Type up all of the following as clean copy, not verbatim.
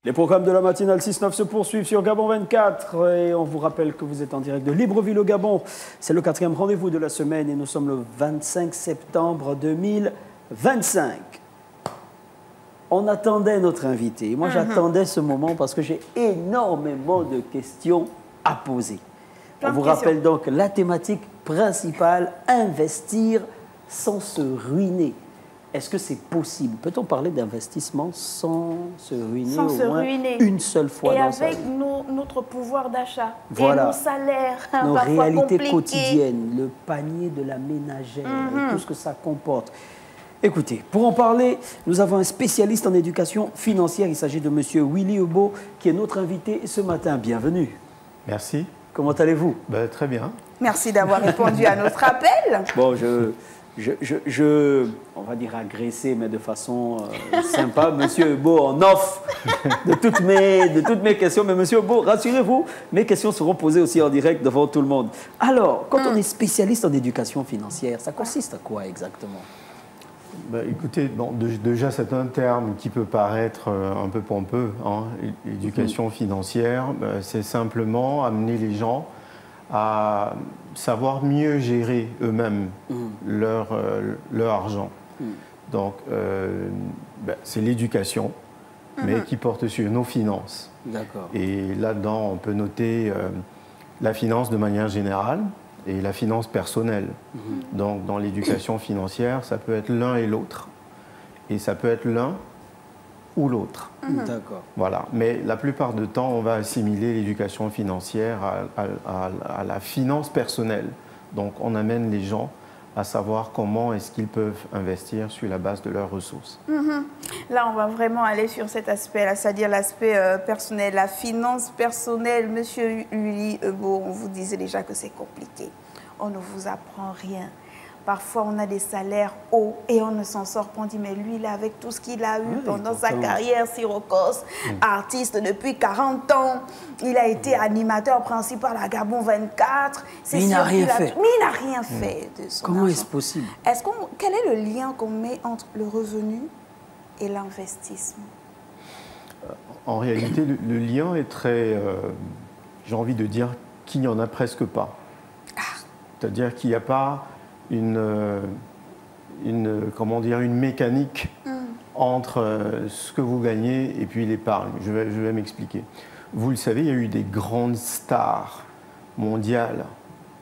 Les programmes de la matinale 6-9 se poursuivent sur Gabon 24 et on vous rappelle que vous êtes en direct de Libreville au Gabon. C'est le 4e rendez-vous de la semaine et nous sommes le 25 septembre 2025. On attendait notre invité. Moi, j'attendais ce moment parce que j'ai énormément de questions à poser. On vous rappelle donc la thématique principale, investir sans se ruiner. Est-ce que c'est possible? Peut-on parler d'investissement sans se ruiner sans au se moins ruiner. Une seule fois et dans sa avec vie? notre pouvoir d'achat Voilà. et nos salaires Nos parfois réalités compliqués. quotidiennes, le panier de la ménagère, et tout ce que ça comporte. Écoutez, pour en parler, nous avons un spécialiste en éducation financière. Il s'agit de M. Willy Ebo, qui est notre invité ce matin. Bienvenue. Merci. Comment allez-vous? Très bien. Merci d'avoir répondu à notre appel. Bon, on va dire agressé, mais de façon sympa, Monsieur Ebo en off de toutes mes questions. Mais Monsieur Ebo, rassurez-vous, mes questions seront posées aussi en direct devant tout le monde. Alors, quand on est spécialiste en éducation financière, ça consiste à quoi exactement? Écoutez, déjà c'est un terme qui peut paraître un peu pompeux, hein, éducation financière. C'est simplement amener les gens à savoir mieux gérer eux-mêmes leur argent. Donc, c'est l'éducation, mais qui porte sur nos finances. D'accord. Et là-dedans, on peut noter la finance de manière générale et la finance personnelle. Donc, dans l'éducation financière, ça peut être l'un et l'autre. Et ça peut être l'un ou l'autre. D'accord. Voilà. Mais la plupart du temps, on va assimiler l'éducation financière à la finance personnelle. Donc, on amène les gens à savoir comment est-ce qu'ils peuvent investir sur la base de leurs ressources. Là, on va vraiment aller sur cet aspect-là, c'est-à-dire l'aspect personnel, la finance personnelle. Monsieur Willy Ebo, on vous disait déjà que c'est compliqué. On ne vous apprend rien. Parfois, on a des salaires hauts et on ne s'en sort pas. On dit, mais lui, là, avec tout ce qu'il a eu pendant sa carrière, Sirocos, artiste depuis 40 ans, il a été animateur principal à Gabon 24. Mais il n'a rien fait. Mais il n'a rien fait de son Comment argent. est-ce possible? Quel est le lien qu'on met entre le revenu et l'investissement? En réalité, le lien est très... j'ai envie de dire qu'il n'y en a presque pas. C'est-à-dire qu'il n'y a pas une mécanique entre ce que vous gagnez et puis l'épargne. Je vais m'expliquer. Vous le savez, il y a eu des grandes stars mondiales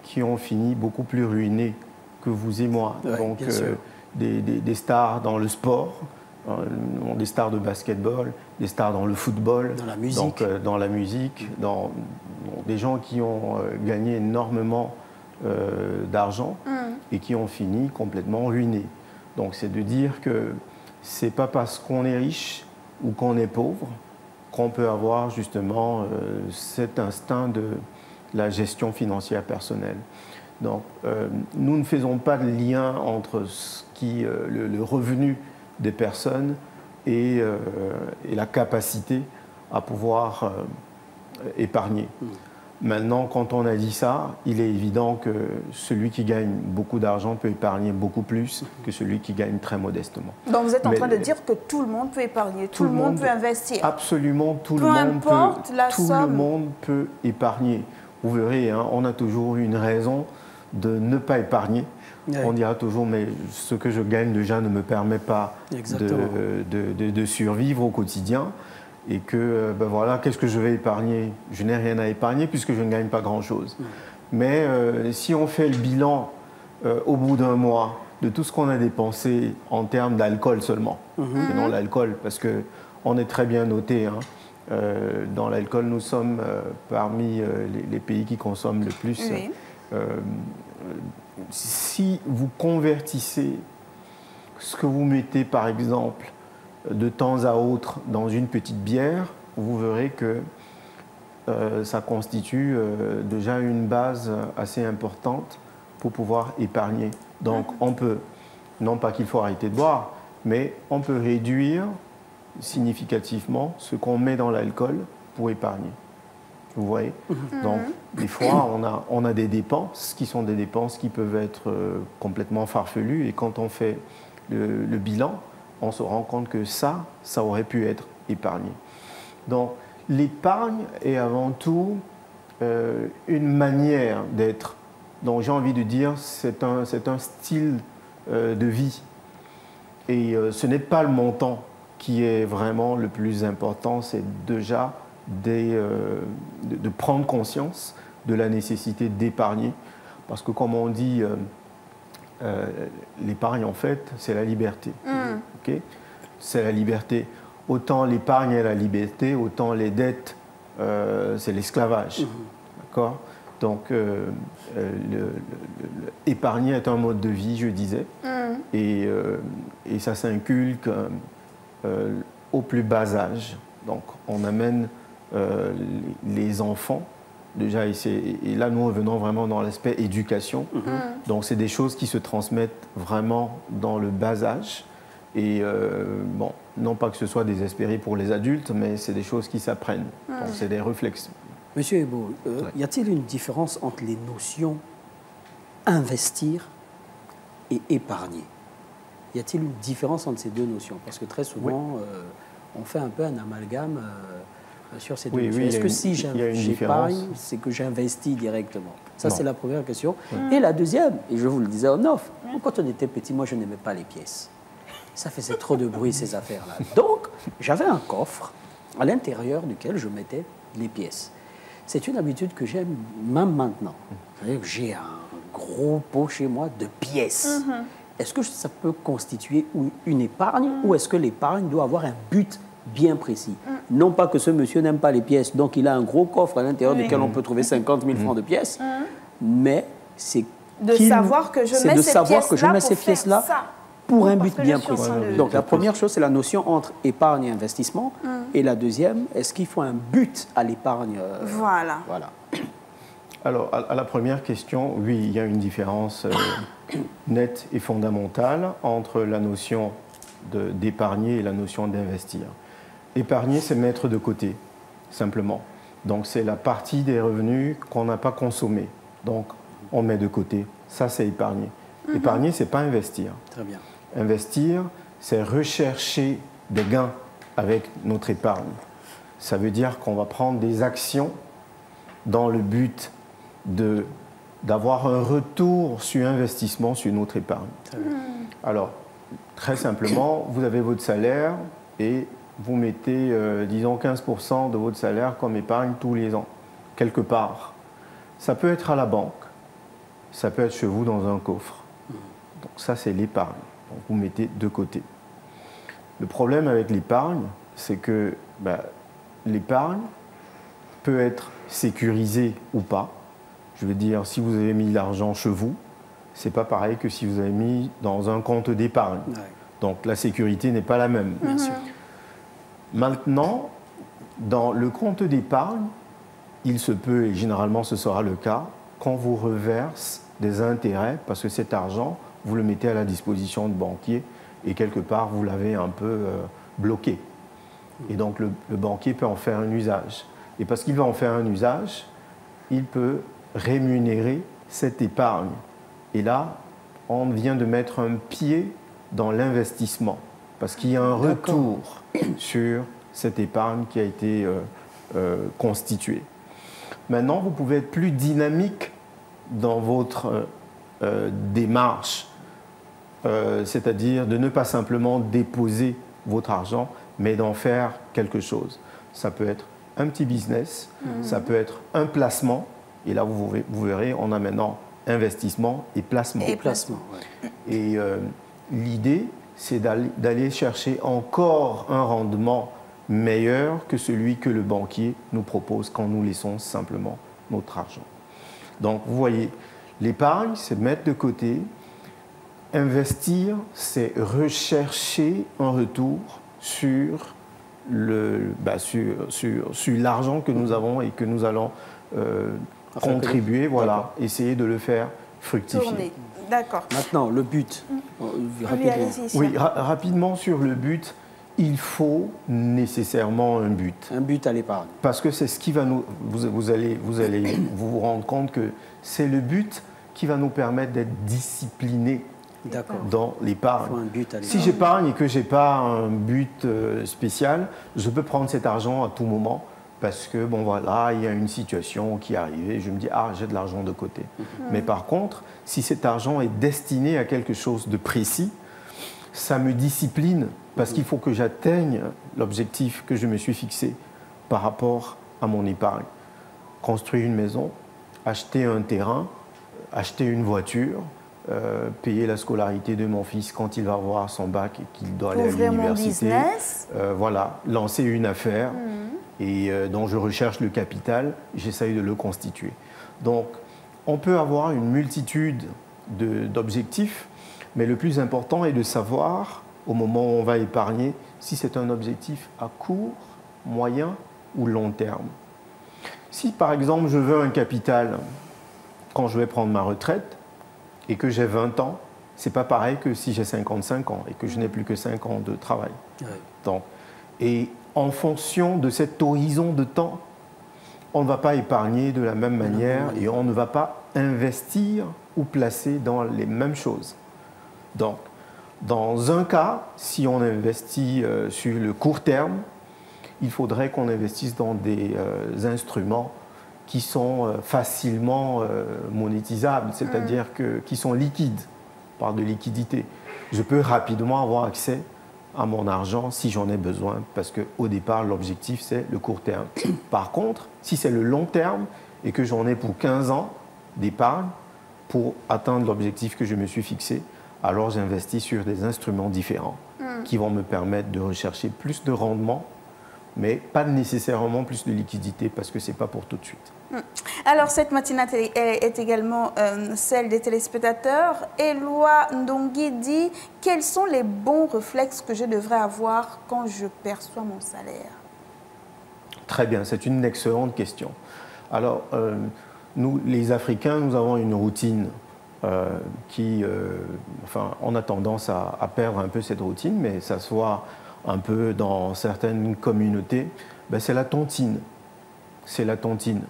qui ont fini beaucoup plus ruinées que vous et moi. Ouais, donc, bien sûr. des stars dans le sport, des stars de basketball, des stars dans le football, dans la musique, des gens qui ont gagné énormément d'argent et qui ont fini complètement ruinés. Donc c'est de dire que c'est pas parce qu'on est riche ou qu'on est pauvre qu'on peut avoir justement cet instinct de la gestion financière personnelle. Donc nous ne faisons pas de lien entre le revenu des personnes et la capacité à pouvoir épargner. Maintenant, quand on a dit ça, il est évident que celui qui gagne beaucoup d'argent peut épargner beaucoup plus que celui qui gagne très modestement. Donc vous êtes en train de dire que tout le monde peut épargner, tout le monde peut investir. Absolument, tout le monde peut épargner. Vous verrez, hein, on a toujours une raison de ne pas épargner. Oui. On dira toujours, mais ce que je gagne déjà ne me permet pas de survivre au quotidien. Et que, voilà, qu'est-ce que je vais épargner? Je n'ai rien à épargner puisque je ne gagne pas grand-chose. Mais si on fait le bilan au bout d'un mois de tout ce qu'on a dépensé en termes d'alcool seulement, et non l'alcool, parce qu'on est très bien noté, hein, dans l'alcool, nous sommes parmi les pays qui consomment le plus. Oui. Si vous convertissez ce que vous mettez, par exemple, de temps à autre dans une petite bière, vous verrez que ça constitue déjà une base assez importante pour pouvoir épargner. Donc on peut, non pas qu'il faut arrêter de boire, mais on peut réduire significativement ce qu'on met dans l'alcool pour épargner. Vous voyez? Donc des fois on a des dépenses qui sont des dépenses qui peuvent être complètement farfelues et quand on fait le bilan, on se rend compte que ça aurait pu être épargné. Donc, l'épargne est avant tout une manière d'être. Donc, j'ai envie de dire, c'est un style de vie. Et ce n'est pas le montant qui est vraiment le plus important, c'est déjà de prendre conscience de la nécessité d'épargner. Parce que comme on dit, l'épargne, en fait, c'est la liberté. Okay? C'est la liberté. Autant l'épargne est la liberté, autant les dettes, c'est l'esclavage. D'accord? Donc, épargner est un mode de vie, je disais, et ça s'inculque au plus bas âge. Donc, on amène les enfants, déjà, et là, nous revenons vraiment dans l'aspect éducation. Donc, c'est des choses qui se transmettent vraiment dans le bas âge. Et bon, non pas que ce soit désespéré pour les adultes, mais c'est des choses qui s'apprennent. Donc, c'est des réflexes. Monsieur Ebo, y a-t-il une différence entre les notions investir et épargner? Y a-t-il une différence entre ces deux notions? Parce que très souvent, on fait un peu un amalgame sur ces deux notions. Est-ce que si j'épargne, c'est que j'investis directement? Ça, c'est la première question. Et la deuxième, et je vous le disais en off, quand on était petit, moi, je n'aimais pas les pièces. Ça faisait trop de bruit, ces affaires-là. Donc, j'avais un coffre à l'intérieur duquel je mettais les pièces. C'est une habitude que j'aime même maintenant. C'est-à-dire que j'ai un gros pot chez moi de pièces. Est-ce que ça peut constituer une épargne ou est-ce que l'épargne doit avoir un but bien précis? Non pas que ce monsieur n'aime pas les pièces, donc il a un gros coffre à l'intérieur duquel on peut trouver 50 000 francs de pièces, mais c'est de savoir que je mets ces pièces-là pour un but bien précis. Donc la première chose, c'est la notion entre épargne et investissement. Et la deuxième, est-ce qu'il faut un but à l'épargne? Voilà. Alors, à la première question, oui, il y a une différence nette et fondamentale entre la notion d'épargner et la notion d'investir. Épargner, c'est mettre de côté, simplement. Donc, c'est la partie des revenus qu'on n'a pas consommés. Donc, on met de côté. Ça, c'est épargner. Épargner, ce n'est pas investir. Très bien. Investir, c'est rechercher des gains avec notre épargne. Ça veut dire qu'on va prendre des actions dans le but d'avoir un retour sur investissement sur notre épargne. Alors, très simplement, vous avez votre salaire et vous mettez, disons, 15% de votre salaire comme épargne tous les ans, quelque part. Ça peut être à la banque, ça peut être chez vous dans un coffre. Donc ça, c'est l'épargne. Donc vous mettez de côté. Le problème avec l'épargne, c'est que l'épargne peut être sécurisée ou pas. Je veux dire, si vous avez mis l'argent chez vous, ce n'est pas pareil que si vous avez mis dans un compte d'épargne. Donc la sécurité n'est pas la même. Bien sûr. Maintenant, dans le compte d'épargne, il se peut, et généralement ce sera le cas, qu'on vous reverse des intérêts, parce que cet argent, vous le mettez à la disposition de banquier et quelque part, vous l'avez un peu bloqué. Et donc, le banquier peut en faire un usage. Et parce qu'il va en faire un usage, il peut rémunérer cette épargne. Et là, on vient de mettre un pied dans l'investissement, parce qu'il y a un retour sur cette épargne qui a été constituée. Maintenant, vous pouvez être plus dynamique dans votre démarche, c'est-à-dire de ne pas simplement déposer votre argent, mais d'en faire quelque chose. Ça peut être un petit business, ça peut être un placement, et là vous verrez, on a maintenant investissement et placement. Et l'idée, c'est d'aller chercher encore un rendement meilleur que celui que le banquier nous propose quand nous laissons simplement notre argent. Donc, vous voyez, l'épargne, c'est mettre de côté. Investir, c'est rechercher un retour sur l'argent que nous avons et que nous allons contribuer, voilà, essayer de le faire fructifier. Tourner. D'accord. Maintenant, le but. Rapidement sur le but. Il faut nécessairement un but. Un but à l'épargne. Parce que c'est ce qui va nous... Vous allez vous rendre compte que c'est le but qui va nous permettre d'être disciplinés dans l'épargne. Il faut un but à Si j'épargne et que je n'ai pas un but spécial, je peux prendre cet argent à tout moment parce que, bon voilà, il y a une situation qui est arrivée, je me dis, ah, j'ai de l'argent de côté. Mais par contre, si cet argent est destiné à quelque chose de précis, ça me discipline parce qu'il faut que j'atteigne l'objectif que je me suis fixé par rapport à mon épargne. Construire une maison, acheter un terrain, acheter une voiture, payer la scolarité de mon fils quand il va avoir son bac et qu'il doit aller à l'université. Voilà, lancer une affaire et dont je recherche le capital, j'essaye de le constituer. Donc, on peut avoir une multitude d'objectifs, mais le plus important est de savoir, au moment où on va épargner, si c'est un objectif à court, moyen ou long terme. Si, par exemple, je veux un capital quand je vais prendre ma retraite et que j'ai 20 ans, ce n'est pas pareil que si j'ai 55 ans et que je n'ai plus que 5 ans de travail. Donc, et en fonction de cet horizon de temps, on ne va pas épargner de la même manière et on ne va pas investir ou placer dans les mêmes choses. Donc, dans un cas, si on investit sur le court terme, il faudrait qu'on investisse dans des instruments qui sont facilement monétisables, c'est-à-dire qui sont liquides, par de liquidité. Je peux rapidement avoir accès à mon argent si j'en ai besoin, parce qu'au départ, l'objectif, c'est le court terme. Par contre, si c'est le long terme et que j'en ai pour 15 ans d'épargne pour atteindre l'objectif que je me suis fixé, alors j'investis sur des instruments différents qui vont me permettre de rechercher plus de rendement, mais pas nécessairement plus de liquidité parce que ce n'est pas pour tout de suite. Alors, cette matinale est également celle des téléspectateurs. Éloi Ndongi dit « Quels sont les bons réflexes que je devrais avoir quand je perçois mon salaire ?» Très bien, c'est une excellente question. Alors, nous, les Africains, nous avons une routine on a tendance à perdre un peu cette routine, mais ça se voit un peu dans certaines communautés, c'est la tontine. C'est la tontine.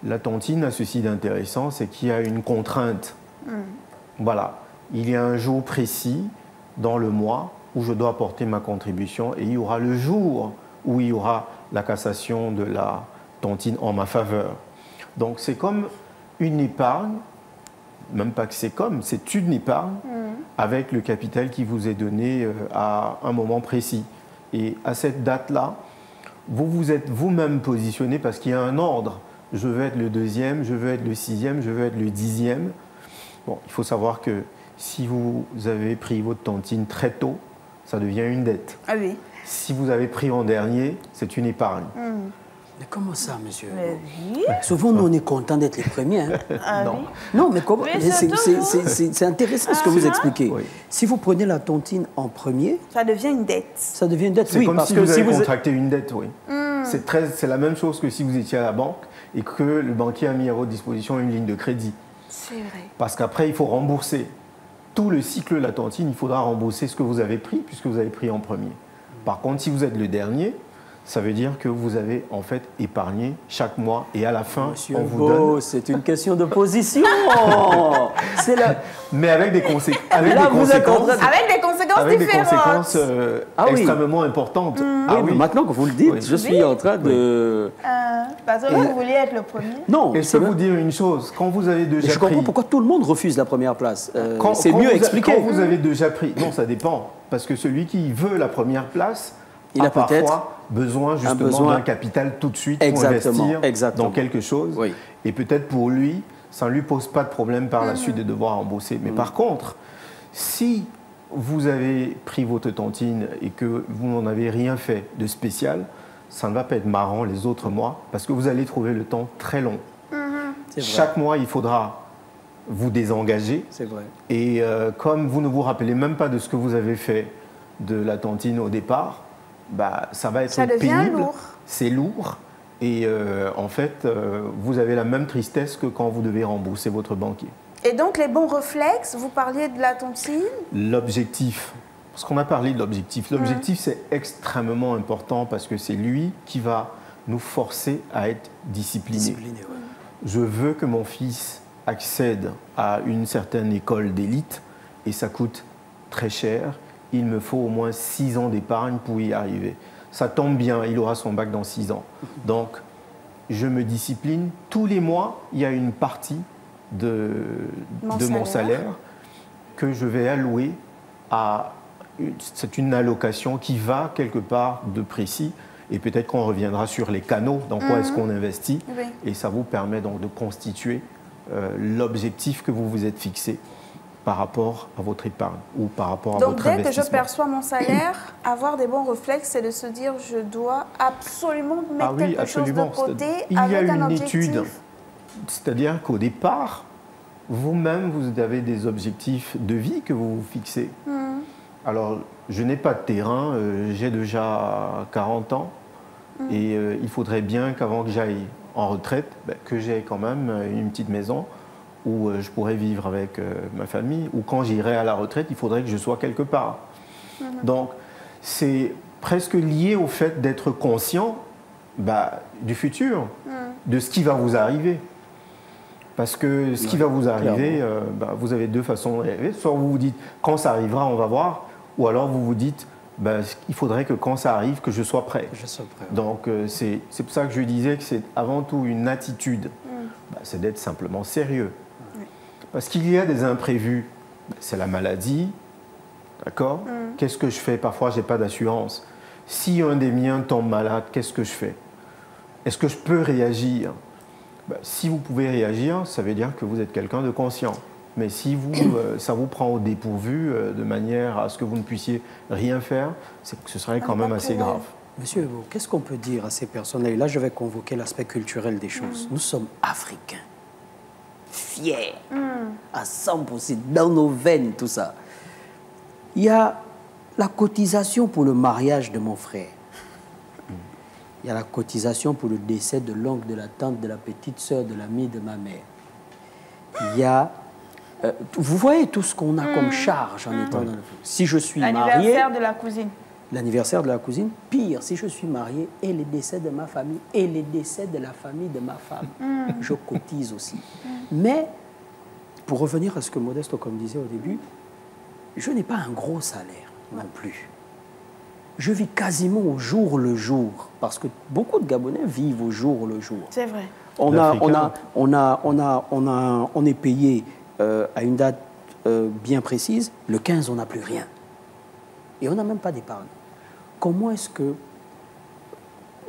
La tontine a ceci d'intéressant, c'est qu'il y a une contrainte. Voilà, il y a un jour précis dans le mois où je dois apporter ma contribution et il y aura le jour où il y aura la cassation de la tontine en ma faveur. Donc c'est comme une épargne, même pas que c'est comme, c'est une épargne avec le capital qui vous est donné à un moment précis. Et à cette date-là, vous vous êtes vous-même positionné parce qu'il y a un ordre. Je veux être le 2e, je veux être le 6e, je veux être le 10e. Bon, il faut savoir que si vous avez pris votre tontine très tôt, ça devient une dette. Ah oui. Si vous avez pris en dernier, c'est une épargne. Mais comment ça, monsieur? Oui. Souvent, nous, on est content d'être les premiers. Hein. Non. Oui. Non, mais comment? C'est intéressant ce que vous expliquez. Oui. Si vous prenez la tontine en premier... Ça devient une dette. Ça devient une dette, c'est comme si vous avez contracté une dette, oui. C'est la même chose que si vous étiez à la banque et que le banquier a mis à votre disposition une ligne de crédit. C'est vrai. Parce qu'après, il faut rembourser. Tout le cycle de la tontine, il faudra rembourser ce que vous avez pris puisque vous avez pris en premier. Par contre, si vous êtes le dernier, ça veut dire que vous avez en fait épargné chaque mois et à la fin, Monsieur on vous donne... c'est une question de position. Mais avec des conséquences. Avec des conséquences extrêmement importantes. Mais maintenant que vous le dites, je suis en train de... Parce que vous vouliez être le premier. Non. Et je peux vous dire une chose, quand vous avez déjà pris... Je comprends pourquoi tout le monde refuse la première place. C'est mieux expliqué. Quand vous avez déjà pris... Non, ça dépend. Parce que celui qui veut la première place... Il a parfois besoin justement d'un capital tout de suite pour investir dans quelque chose. Oui. Et peut-être pour lui, ça ne lui pose pas de problème par la suite de devoir rembourser. Mais par contre, si vous avez pris votre tontine et que vous n'en avez rien fait de spécial, ça ne va pas être marrant les autres mois parce que vous allez trouver le temps très long. Chaque mois, il faudra vous désengager. C'est vrai. Et comme vous ne vous rappelez même pas de ce que vous avez fait de la tontine au départ, ça va être pénible, c'est lourd et en fait vous avez la même tristesse que quand vous devez rembourser votre banquier. Et donc les bons réflexes, vous parliez de la tontine? L'objectif, parce qu'on a parlé de l'objectif. L'objectif c'est extrêmement important parce que c'est lui qui va nous forcer à être disciplinés. Je veux que mon fils accède à une certaine école d'élite et ça coûte très cher. Il me faut au moins 6 ans d'épargne pour y arriver. Ça tombe bien, il aura son bac dans 6 ans. Donc, je me discipline. Tous les mois, il y a une partie de mon salaire que je vais allouer à... C'est une allocation qui va quelque part de précis. Et peut-être qu'on reviendra sur les canaux, dans quoi est-ce qu'on investit. Oui. Et ça vous permet donc de constituer l'objectif que vous vous êtes fixé par rapport à votre épargne ou par rapport à votre investissement. Donc, dès que je perçois mon salaire, avoir des bons réflexes, c'est de se dire je dois absolument mettre quelque chose de côté avec un objectif. Il y a une étude, c'est-à-dire qu'au départ, vous-même, vous avez des objectifs de vie que vous vous fixez. Alors, je n'ai pas de terrain, j'ai déjà 40 ans et il faudrait bien qu'avant que j'aille en retraite, que j'ai quand même une petite maison où je pourrais vivre avec ma famille, ou quand j'irai à la retraite, il faudrait que je sois quelque part. Donc, c'est presque lié au fait d'être conscient du futur, de ce qui va vous arriver. Parce que ce qui va vous arriver, vous avez deux façons de rêver. Soit vous vous dites, quand ça arrivera, on va voir, ou alors vous vous dites, il faudrait que quand ça arrive, que je sois prêt. Je sois prêt. Donc, c'est pour ça que je disais que c'est avant tout une attitude. C'est d'être simplement sérieux. Parce qu'il y a des imprévus. C'est la maladie, d'accord? Qu'est-ce que je fais? Parfois, je n'ai pas d'assurance. Si un des miens tombe malade, qu'est-ce que je fais? Est-ce que je peux réagir? Si vous pouvez réagir, ça veut dire que vous êtes quelqu'un de conscient. Mais si ça vous prend au dépourvu de manière à ce que vous ne puissiez rien faire, ce serait quand même assez grave. Monsieur Ebo, qu'est-ce qu'on peut dire à ces personnes? Et là, je vais convoquer l'aspect culturel des choses. Nous sommes africains, fiers, à 100%, dans nos veines, tout ça. Il y a la cotisation pour le mariage de mon frère. Il y a la cotisation pour le décès de l'oncle, de la tante, de la petite sœur, de l'ami de ma mère. Il y a... vous voyez tout ce qu'on a comme charge en étant dans le... Si je suis marié... L'anniversaire de la cousine. L'anniversaire de la cousine. Pire, si je suis marié et les décès de ma famille et les décès de la famille de ma femme, je cotise aussi. Mais, pour revenir à ce que Modesto, comme disait au début, je n'ai pas un gros salaire non plus. Je vis quasiment au jour le jour, parce que beaucoup de Gabonais vivent au jour le jour. C'est vrai. On est payé à une date bien précise. Le 15, on n'a plus rien. Et on n'a même pas d'épargne. Comment est-ce que,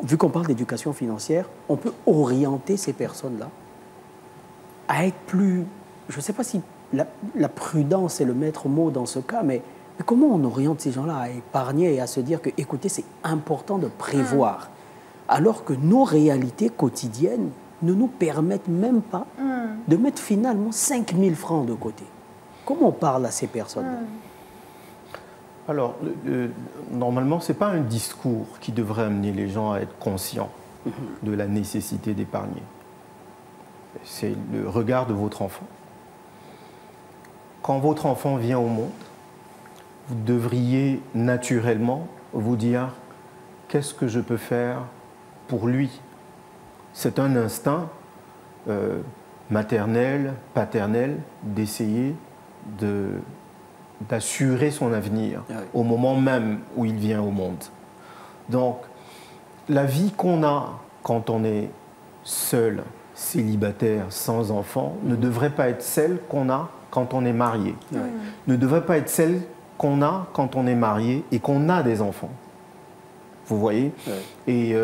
vu qu'on parle d'éducation financière, on peut orienter ces personnes-là à être plus... Je ne sais pas si la prudence est le maître mot dans ce cas, mais comment on oriente ces gens-là à épargner et à se dire que, écoutez, c'est important de prévoir, alors que nos réalités quotidiennes ne nous permettent même pas de mettre finalement 5 000 francs de côté. Comment on parle à ces personnes-là? Alors, normalement, ce n'est pas un discours qui devrait amener les gens à être conscients de la nécessité d'épargner. C'est le regard de votre enfant. Quand votre enfant vient au monde, vous devriez naturellement vous dire « qu'est-ce que je peux faire pour lui ?» C'est un instinct maternel, paternel, d'essayer d'assurer son avenir au moment même où il vient au monde. Donc, la vie qu'on a quand on est seul, célibataire, sans enfant, ne devrait pas être celle qu'on a quand on est marié. Ne devrait pas être celle qu'on a quand on est marié et qu'on a des enfants. Vous voyez? Et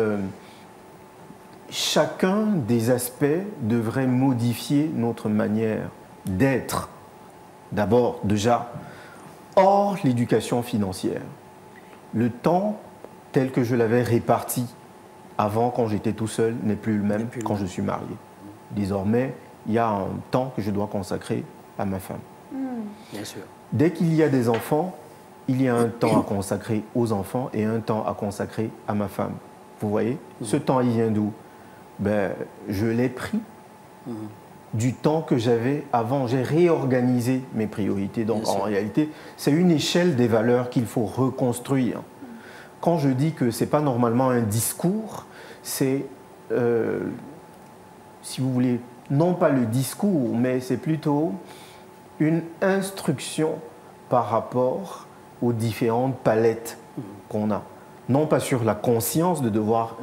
chacun des aspects devrait modifier notre manière d'être. D'abord, déjà, hors l'éducation financière. Le temps tel que je l'avais réparti avant, quand j'étais tout seul, n'est plus le même quand je suis marié. Désormais, il y a un temps que je dois consacrer à ma femme. Bien sûr. Dès qu'il y a des enfants, il y a un temps à consacrer aux enfants et un temps à consacrer à ma femme. Vous voyez? Ce temps, il vient d'où? Je l'ai pris du temps que j'avais avant. J'ai réorganisé mes priorités. Donc, en réalité, c'est une échelle des valeurs qu'il faut reconstruire. Quand je dis que ce n'est pas normalement un discours, c'est, si vous voulez, non pas le discours, mais c'est plutôt une instruction par rapport aux différentes palettes qu'on a. Non pas sur la conscience de devoir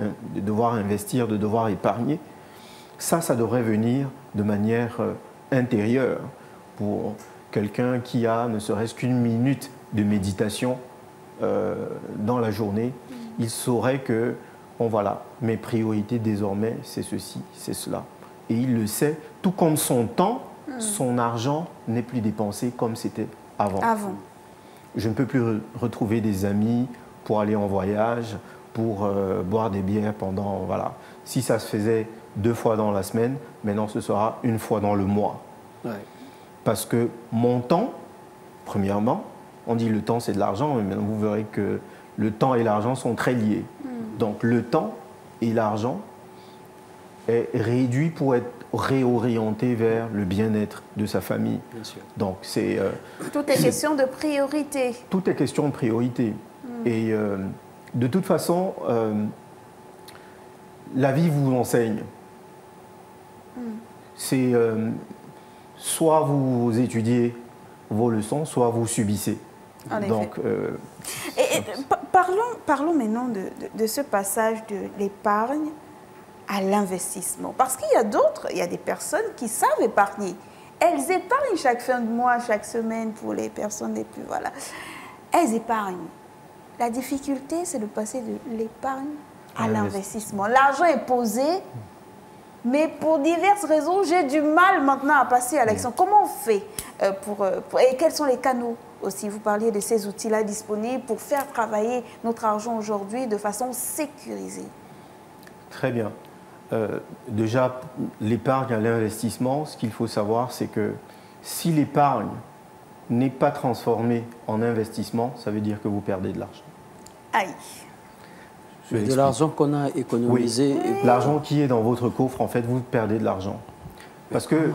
investir, de devoir épargner. Ça devrait venir de manière intérieure pour quelqu'un qui a ne serait-ce qu'une minute de méditation dans la journée. Il saurait que, bon voilà, mes priorités désormais, c'est ceci, c'est cela. Et il le sait, tout comme son temps, son argent n'est plus dépensé comme c'était avant. Je ne peux plus retrouver des amis pour aller en voyage, pour boire des bières pendant... Voilà. Si ça se faisait 2 fois dans la semaine, maintenant ce sera 1 fois dans le mois. Ouais. Parce que mon temps, premièrement, on dit le temps c'est de l'argent, mais maintenant vous verrez que le temps et l'argent sont très liés. Donc le temps et l'argent est réduit pour être réorienté vers le bien-être de sa famille. Bien sûr. Donc c'est... tout est question de priorité. Tout est question de priorité. Et de toute façon, la vie vous enseigne. C'est soit vous étudiez vos leçons, soit vous subissez. Donc, parlons maintenant de ce passage de l'épargne à l'investissement. Parce qu'il y a d'autres, il y a des personnes qui savent épargner. Elles épargnent chaque fin de mois, chaque semaine pour les personnes les plus... Voilà. Elles épargnent. La difficulté, c'est de passer de l'épargne à l'investissement. L'argent est posé, mais pour diverses raisons, j'ai du mal maintenant à passer à l'action. Comment on fait et quels sont les canaux aussi? Vous parliez de ces outils-là disponibles pour faire travailler notre argent aujourd'hui de façon sécurisée. Très bien. Déjà, l'épargne à l'investissement, ce qu'il faut savoir, c'est que si l'épargne n'est pas transformée en investissement, ça veut dire que vous perdez de l'argent. Aïe. De l'argent qu'on a économisé. Oui. L'argent qui est dans votre coffre, en fait, vous perdez de l'argent. Parce que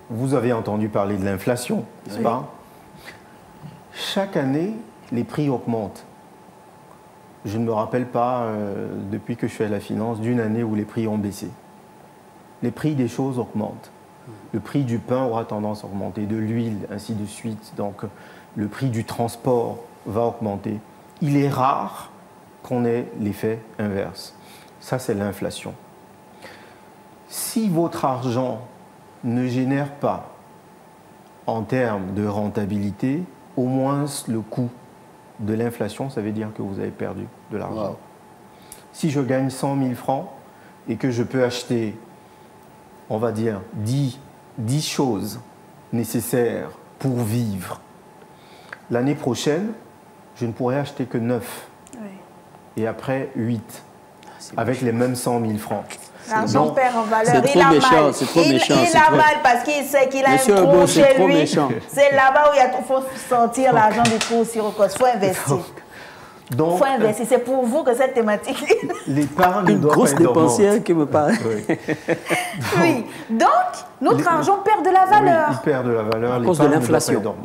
vous avez entendu parler de l'inflation, n'est-ce pas? Chaque année, les prix augmentent. Je ne me rappelle pas, depuis que je fais la finance, d'une année où les prix ont baissé. Les prix des choses augmentent. Le prix du pain aura tendance à augmenter, de l'huile, ainsi de suite. Donc, le prix du transport va augmenter. Il est rare qu'on ait l'effet inverse. Ça, c'est l'inflation. Si votre argent ne génère pas, en termes de rentabilité, au moins le coût de l'inflation, ça veut dire que vous avez perdu de l'argent. Wow. Si je gagne 100 000 francs et que je peux acheter, on va dire, 10 choses nécessaires pour vivre, l'année prochaine, je ne pourrai acheter que 9. Oui. Et après, 8. Avec les mêmes 100 000 francs. L'argent perd en valeur. C'est trop méchant, c'est trop méchant. Il a mal parce qu'il sait qu'il a un trou chez lui. C'est là-bas où il faut sortir l'argent du trou aussi. Il faut investir. Il faut investir. C'est pour vous que cette thématique... L'épargne une grosse dépensière qui me parle. Oui. Donc, notre argent perd de la valeur. Oui, il perd de la valeur. À cause de l'inflation.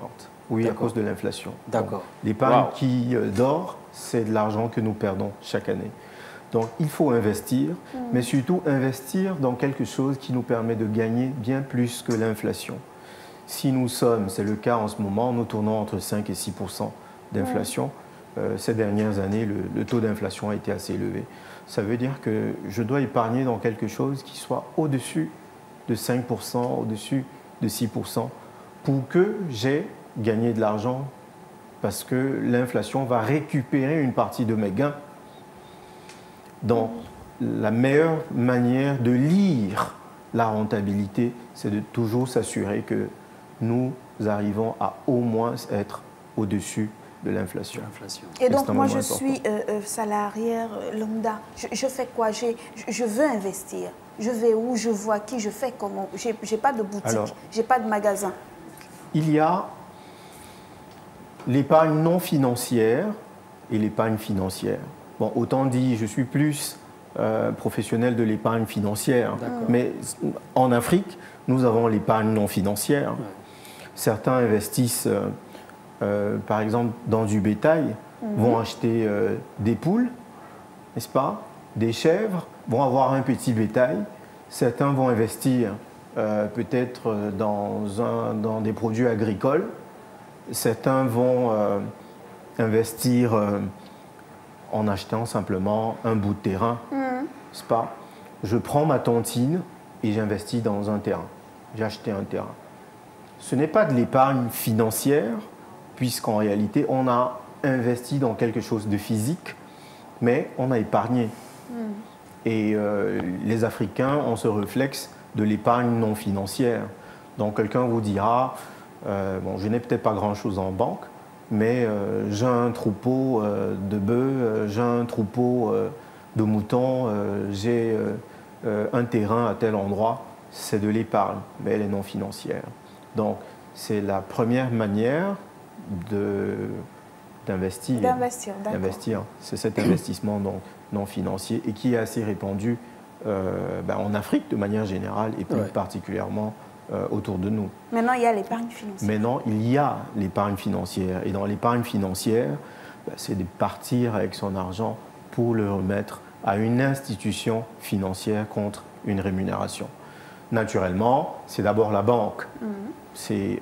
Oui, à cause de l'inflation. D'accord. L'épargne qui dort, c'est de l'argent que nous perdons chaque année. Donc, il faut investir, mais surtout investir dans quelque chose qui nous permet de gagner bien plus que l'inflation. Si nous sommes, c'est le cas en ce moment, nous tournons entre 5 et 6% d'inflation. Ces dernières années, le taux d'inflation a été assez élevé. Ça veut dire que je dois épargner dans quelque chose qui soit au-dessus de 5%, au-dessus de 6%, pour que j'ai gagné de l'argent, parce que l'inflation va récupérer une partie de mes gains. Donc, la meilleure manière de lire la rentabilité, c'est de toujours s'assurer que nous arrivons à au moins être au-dessus de l'inflation. Et donc, moi, je suis salariée lambda. Je fais quoi? Je veux investir. Je vais où? Je vois qui? Je fais comment? Je n'ai pas de boutique, je n'ai pas de magasin. Il y a l'épargne non financière et l'épargne financière. Bon, autant dit, je suis plus professionnel de l'épargne financière. Mais en Afrique, nous avons l'épargne non financière. Ouais. Certains investissent, par exemple, dans du bétail, vont acheter des poules, n'est-ce pas, des chèvres, vont avoir un petit bétail. Certains vont investir peut-être dans des produits agricoles, certains vont investir en achetant simplement un bout de terrain, n'est-ce pas? Je prends ma tontine et j'investis dans un terrain. J'ai acheté un terrain. Ce n'est pas de l'épargne financière, puisqu'en réalité, on a investi dans quelque chose de physique, mais on a épargné. Et les Africains ont ce réflexe de l'épargne non financière. Donc quelqu'un vous dira, bon, je n'ai peut-être pas grand-chose en banque, mais j'ai un troupeau de bœufs, j'ai un troupeau de moutons, j'ai un terrain à tel endroit. C'est de l'épargne, mais elle est non financière. Donc c'est la première manière d'investir. D'investir. C'est cet investissement donc, non financier et qui est assez répandu en Afrique de manière générale et plus particulièrement autour de nous. Maintenant, il y a l'épargne financière. Maintenant, il y a l'épargne financière. Et dans l'épargne financière, c'est de partir avec son argent pour le remettre à une institution financière contre une rémunération. Naturellement, c'est d'abord la banque. C'est,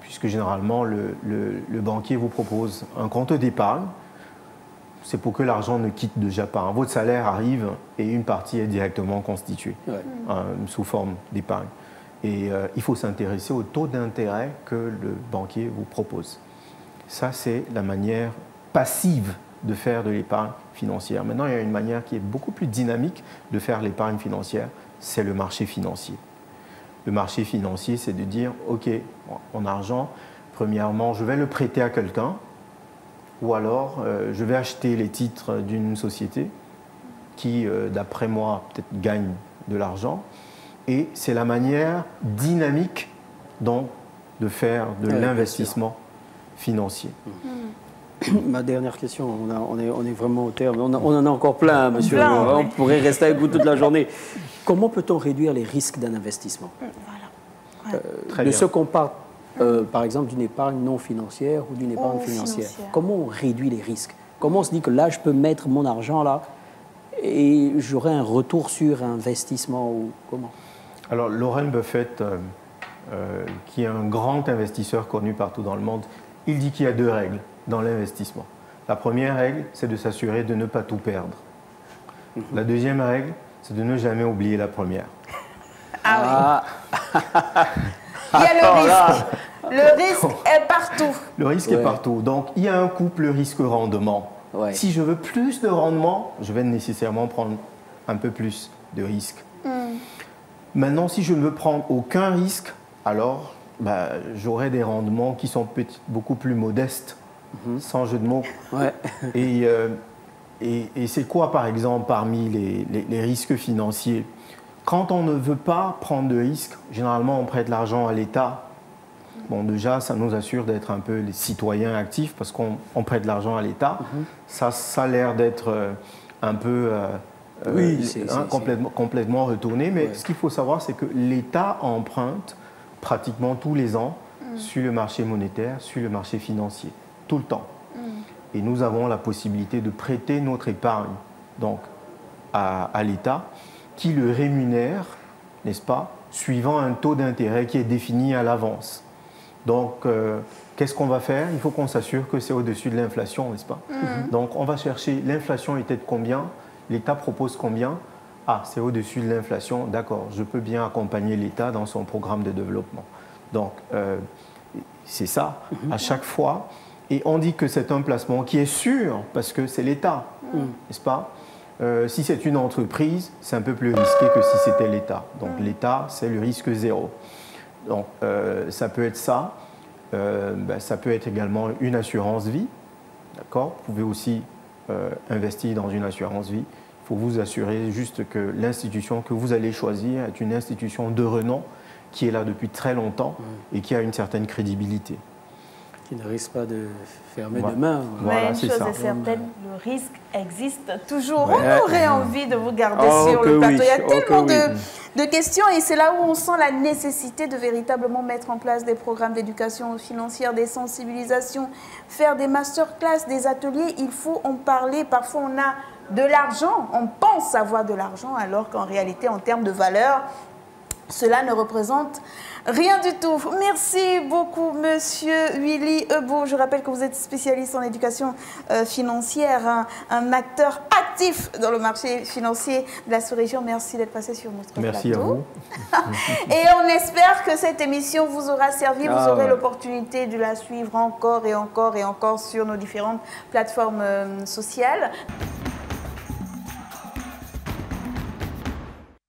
puisque généralement, le banquier vous propose un compte d'épargne. C'est pour que l'argent ne quitte déjà pas. Votre salaire arrive et une partie est directement constituée sous forme d'épargne. Et il faut s'intéresser au taux d'intérêt que le banquier vous propose. Ça, c'est la manière passive de faire de l'épargne financière. Maintenant, il y a une manière qui est beaucoup plus dynamique de faire l'épargne financière, c'est le marché financier. Le marché financier, c'est de dire, OK, mon argent, premièrement, je vais le prêter à quelqu'un, ou alors je vais acheter les titres d'une société qui, d'après moi, peut-être gagne de l'argent. Et c'est la manière dynamique donc, de faire de l'investissement financier. Ma dernière question, on est vraiment au terme. On en a encore plein, monsieur. On pourrait rester avec vous toute la journée. Comment peut-on réduire les risques d'un investissement? De ce qu'on parle, par exemple, d'une épargne non financière ou d'une épargne financière. Comment on réduit les risques? Comment on se dit que là, je peux mettre mon argent là et j'aurai un retour sur investissement ou comment? Alors, Warren Buffett, qui est un grand investisseur connu partout dans le monde, il dit qu'il y a 2 règles dans l'investissement. La première règle, c'est de s'assurer de ne pas tout perdre. La deuxième règle, c'est de ne jamais oublier la première. Ah oui. Il y a le risque. Le risque est partout. Le risque est partout. Donc, il y a un couple risque-rendement. Si je veux plus de rendement, je vais nécessairement prendre un peu plus de risque. Maintenant, si je ne veux prendre aucun risque, alors j'aurai des rendements qui sont beaucoup plus modestes, sans jeu de mots. Et c'est quoi, par exemple, parmi les risques financiers? Quand on ne veut pas prendre de risques, généralement, on prête l'argent à l'État. Bon, déjà, ça nous assure d'être un peu les citoyens actifs parce qu'on prête l'argent à l'État. Ça a l'air d'être un peu complètement retourné. Mais ce qu'il faut savoir, c'est que l'État emprunte pratiquement tous les ans sur le marché monétaire, sur le marché financier, tout le temps. Et nous avons la possibilité de prêter notre épargne donc, à l'État qui le rémunère, n'est-ce pas, suivant un taux d'intérêt qui est défini à l'avance. Donc, qu'est-ce qu'on va faire? Il faut qu'on s'assure que c'est au-dessus de l'inflation, n'est-ce pas? Donc, on va chercher, l'inflation était de combien? L'État propose combien? Ah, c'est au-dessus de l'inflation, d'accord, je peux bien accompagner l'État dans son programme de développement. Donc, c'est ça, à chaque fois. Et on dit que c'est un placement qui est sûr, parce que c'est l'État, n'est-ce pas? Si c'est une entreprise, c'est un peu plus risqué que si c'était l'État. Donc l'État, c'est le risque zéro. Donc ça peut être ça. Ça peut être également une assurance vie. D'accord? Vous pouvez aussi investir dans une assurance vie. Il faut vous assurer juste que l'institution que vous allez choisir est une institution de renom qui est là depuis très longtemps et qui a une certaine crédibilité. Qui ne risque pas de fermer demain. Mais une chose est certaine, le risque existe toujours. On aurait envie de vous garder sur le plateau. Il y a tellement de questions et c'est là où on sent la nécessité de véritablement mettre en place des programmes d'éducation financière, des sensibilisations, faire des masterclass, des ateliers. Il faut en parler. Parfois, on a de l'argent, on pense avoir de l'argent alors qu'en réalité, en termes de valeur, cela ne représente rien du tout. Merci beaucoup, Monsieur Willy Ebo. Je rappelle que vous êtes spécialiste en éducation financière, un acteur actif dans le marché financier de la sous-région. Merci d'être passé sur notre plateau. Merci à vous. Et on espère que cette émission vous aura servi. Vous aurez l'opportunité de la suivre encore et encore et encore sur nos différentes plateformes sociales.